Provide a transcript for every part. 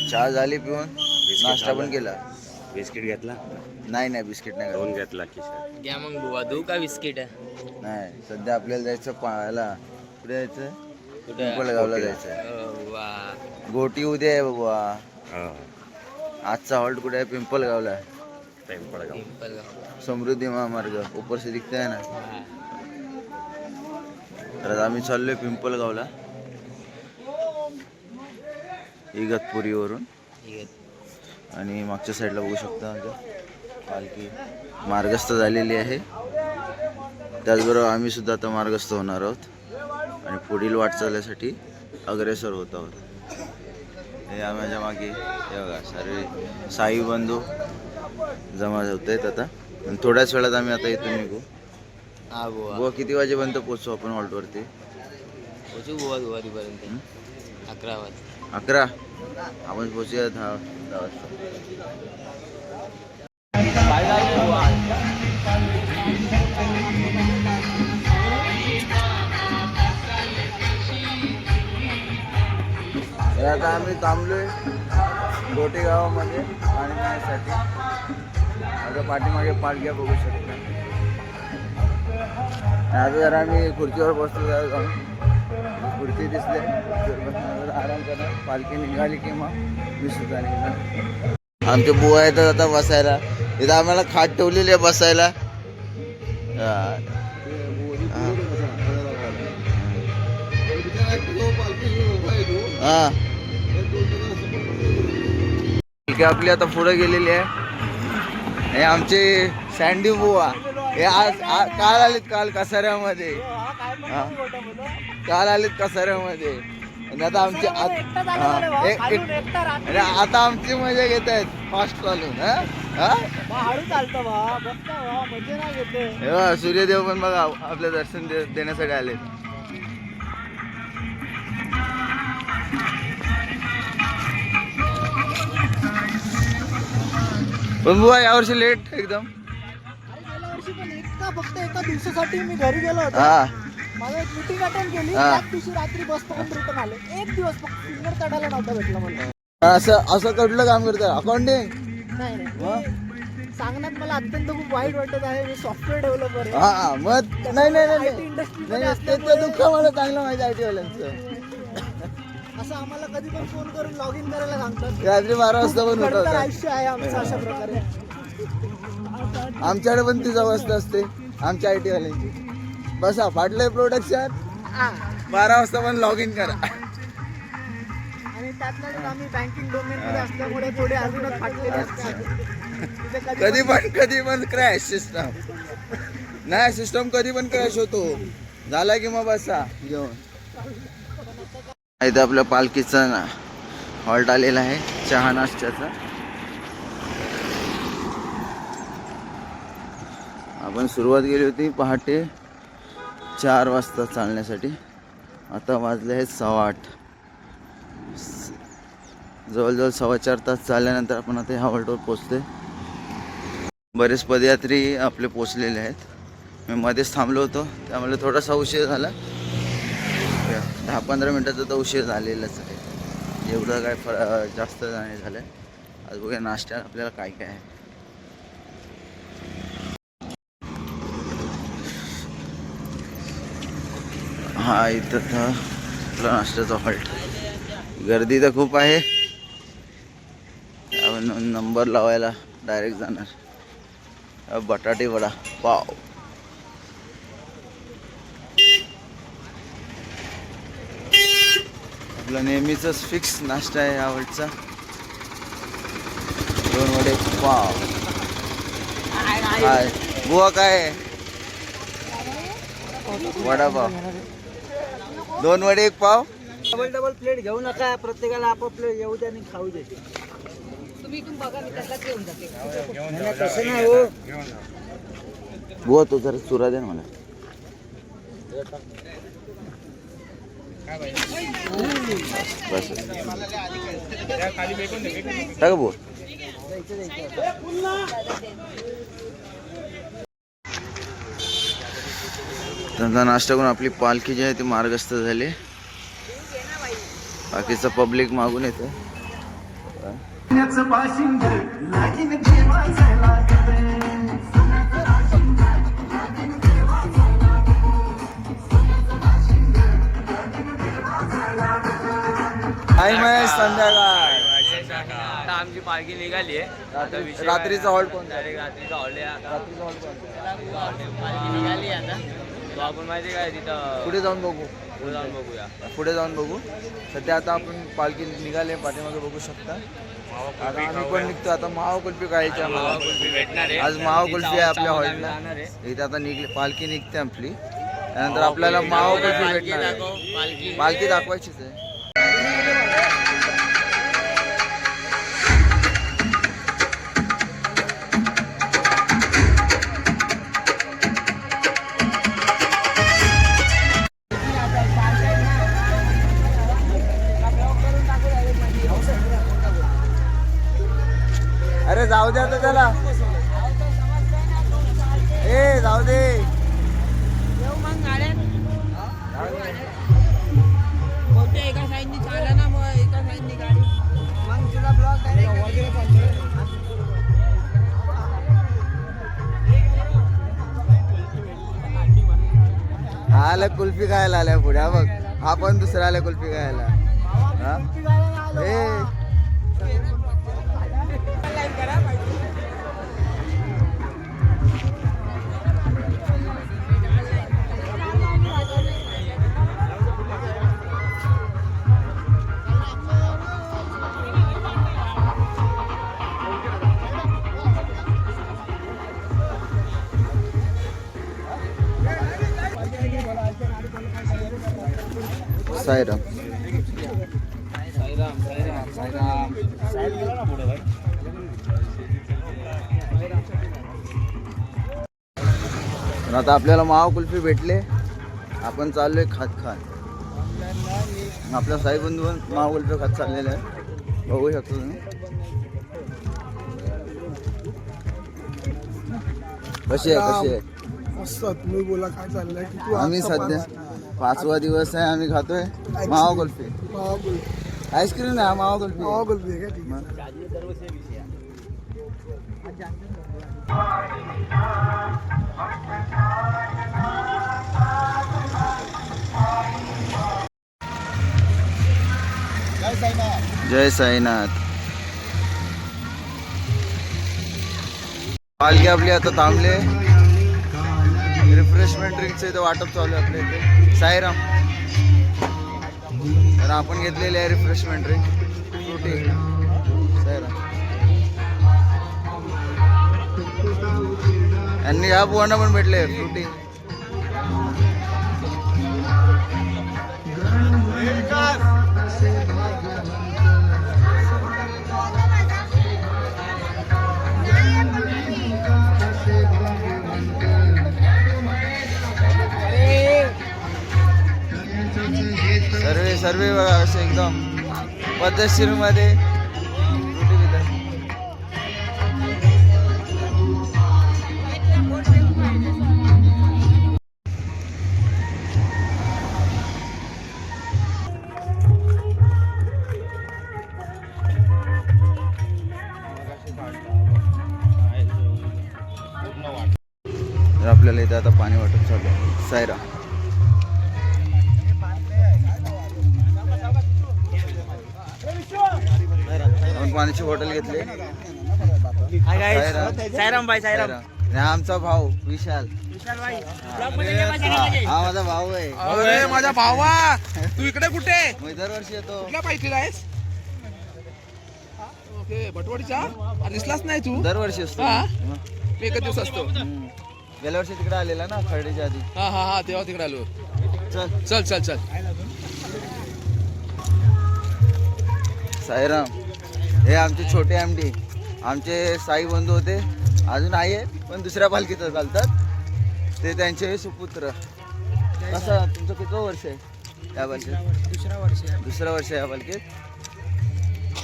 चहा झाली पिऊन, नाश्ता पण केला. बिस्किट घेतला? नाही बिस्किट नाही दोन घेतला किशोर. घ्या मग बुवा, देऊ का बिस्किट? नाही, सध्या आपल्याला जायचं पाहायला. कुठे जायचं? कुठे? पिंपळगावला जायचं. वा, गोटी उद्या आहे बाबा. हा, आजचा हॉल्ट कुठे आहे? पिंपळगावला. पिंपळगाव. समृद्धी महामार्ग ऊपर से दिखता है ना. तर आम्ही चाललोय पिंपळगावला, इगतपुरीवरून. आणि मागच्या साईडला बघू शकता पालखी मार्गस्थ झालेली आहे. त्याचबरोबर आम्ही सुद्धा आता मार्गस्थ होणार आहोत आणि पुढील वाटचालीसाठी अग्रेसर होत आहोत. हे आम्हाला मागे हे बघा, सर्व साई बंधू जमा होत आहेत आता. आणि थोड्याच वेळात आम्ही आता इथून निघू. हा बुवा. बुवा किती वाजेपर्यंत पोहोचू आपण हॉल्टवरती? पोचू बुवा दुपारीपर्यंत. 11 वाजता. 11? आपण पोहोचूया 10 वाजता. आता आम्ही थांबलोय गोटे गावामध्ये पाणी पिण्यासाठी. आता पाठीमागे पालख्या बघू शकता. आता जरा आम्ही खुर्चीवर बसलो जाऊन, खुर्ची दिसले आराम करणार. पालखी निघाली की मग मी सुद्धा निघणार. आमचे बुवा येतात आता बसायला. इथं आम्हाला खाट ठेवलेली आहे बसायला. हा, आपली आता पुढे गेलेली आहे. हे आमचे सँडी बुवा हे आज काल आलेत, काल कसाऱ्यामध्ये. काल आलेत कसाऱ्यामध्ये. आणि आता आमची आता आमची मजा घेत आहेत फास्ट चालून. सूर्यदेव पण बघा आपलं दर्शन देण्यासाठी आले. पण बुवा यावर्षी लेट एकदम. फक्त एका दिवसासाठी मी घरी गेलो होतो. मला एक मीटिंग अटेंड केली. त्याच दिवशी रात्री बस पकडून रिटर्न आले. एक दिवस फक्त फिंगर चढायला नव्हता भेटला मला. असं कुठलं काम करतं? अकाउंटिंग? नाही सांगण्यात मला अत्यंत खूप वाईट वाटत आहे. मी सॉफ्टवेअर डेव्हलपर आहे. हा मग नाही इंडस्ट्रीमध्ये दुःख मला चांगलं माहिती आहे. IT वाल्यांचं असं आम्हाला कधी पण फोन करून लॉग इन करायला सांगतात. रात्री 12 वाजता पण होतं. आयुष्य आहे आमचं अशा प्रकारे. आमच्याकडे पण तीच अवस्था असते आमच्या IT वाल्यांची. बसा फाटलंय प्रोडक्शन, 12 वाजता पण लॉग इन करा. आणि त्यातल्या आम्ही बँकिंग डोमेन मध्ये असल्यामुळे थोडे अजूनच फाटलेले असतात. कधी पण क्रॅश सिस्टम. नाही सिस्टम कधी पण क्रॅश होतो. झाला की मग बसा घेऊन. इथं आपल्या पालखीचा हॉल्ट आलेला आहे चहा नाश्त्याचा. आपण सुरुवात केली होती पहाटे 4 वाजता चालण्यासाठी. आता वाजले आहेत 8:15. जवळजवळ 4.25 तास चालल्यानंतर आपण आता ह्या हॉल्टवर पोचते. बरेच पदयात्री आपले पोचलेले आहेत. मी मध्येच थांबलो होतो त्यामुळे थोडासा उशीर झाला. 10-15 मिनटाचा तर उशीर झालेलाच आहे. एवढं काय जास्त नाही झालं. आज बघूया नाश्त्यात आपल्याला काय काय आहे. हा इथं तर आपला नाश्त्याचा हॉल्ट. गर्दी तर खूप आहे. नंबर लावायला डायरेक्ट जाणार. बटाटे वडा पाव. आपला नेहमीचाच फिक्स नाश्ता आहे आवडचा. 2 वडे पाव. हाय बुवा काय आहे? वडापाव 2 वडे 1 पाव. डबल प्लेट घेऊ नका. प्रत्येकाला आपापले येऊ द्या आणि खाऊ दे. तुम्ही इथून बघा मी त्याला घेऊन जाते. तसं नाही हो बुवा तो जरा चुरा दे ना मला. बस टाका बुवा. त्यांचा नाश्ता करून आपली पालखी जी आहे ती मार्गस्थ झाली. बाकीचं पब्लिक मागून येतं. टाइम आहे संध्याकाळ. आता आमची पालखी निघाली आहे. रात्रीचा हॉल्ट कोण? रात्रीचा हॉल्ट आहे. रात्रीचा हॉल्ट कोण? पालखी निघाली आता. तो आपण माहिती काय तिथं पुढे जाऊन बघू. पुढे जाऊन बघूया. पुढे जाऊन बघू. सध्या आता आपण पालखी निघाले पाठीमागे बघू शकता. आता आम्ही पण निघतो. आता मावा कुल्फी खायची आम्हाला. कुल्फी भेटणार आहे. आज मावा कुल्फी आहे आपल्या हॉलला. जाणार आहे. इथे आता निघली पालखी निघते आपली. त्यानंतर आपल्याला मावा कुल्फी पालखी भेटणार आहे. दाखव. पालखी पालखी दाखवायचीच आहे. अरे जाऊ द्या तर त्याला. ए जाऊ दे. एका साईडनी चालला ना मग एका साईडनी गाडी मग तुला ब्लॉक आला कुल्फी खायला आल्या पुढे. हा बघ हा पण दुसरा आला कुल्फी खायला. हा? ए साईराम. पण आता आपल्याला मावा कुल्फी भेटले. आपण चाललोय खात खात. आपल्या साई बंधू मावा कुल्फी खात चाललेले आहे. बघू शकतो तुम्ही. कशी आहे कशी आहे? मस्त. तुम्ही बोला काय चाललंय? आम्ही सध्या 5वा दिवस आहे. आम्ही खातोय मावा कुल्फी. आईस्क्रीम नाही मावा कुल्फी. मावा कुल्फी आहे का? ठीक आहे. जय साईनाथ. पालखी आपली आता थांबले. रिफ्रेशमेंट ड्रिंकचं इथं वाटप चालू आहे आपल्या इथे. साईराम. तर आपण घेतलेले आहे रिफ्रेशमेंट ड्रिंक फ्रुटी. साईराम. यांनी या बुवांना पण भेटले फ्रुटी. सर्वे बघा असं एकदम पद्धतशीर मध्ये फ्रुटी पितात. आपल्याला इथे आता पाणी वाटप चालू आहे. सायरा. आपण पाण्याची बॉटल घेतली. साईराम भाई. साईराम. आमचा भाऊ विशाल. हा माझा भाऊ आहे. अरे माझा भावा, तू इकडे कुठे? मी दरवर्षी येतो. कुठल्या पाहिजे आहेस? ओके, भटवाडीचा. दिसलाच नाही तू. दरवर्षी असतो. हा? मी एकच दिवस असतो. गेल्या वर्षी तिकडे आलेला ना खर्डीच्या आधी. हा हा हा, तेव्हा तिकडे आलो. चल चल चल चल. साईराम. हे आमचे छोटे आमटी. आमचे साई बंधू होते. अजून आहे पण दुसऱ्या पालखीत चालतात. ते त्यांचे सुपुत्र. कसं तुमचं किती वर्ष आहे या पालखीत? दुसरं वर्ष आहे या पालखीत.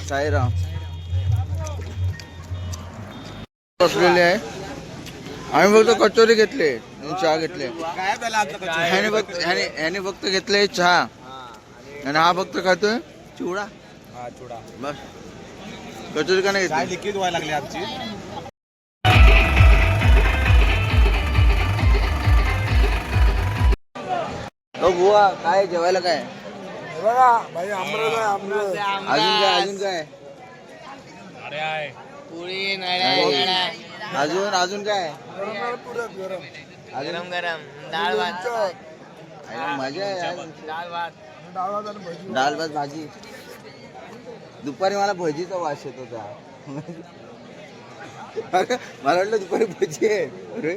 साईराम. बसलेले आहे. आम्ही फक्त कचोरी घेतले, चहा घेतले. ह्याने फक्त घेतले चहा आणि हा फक्त खातोय चिवडा हा चुडा बस कचोरी का नाही काय घेतली? लिक्विड व्हायला लागली आमची ओ बुवा काय जेवायला काय अजून काय पुरी अजून काय गरम गरम डाळ भात अरे मजा आहे यार. डाळ भात डाळ भात भाजी दुपारी मला भजीचा वास येत होता अरे मला वाटलं दुपारी भजी आहे अरे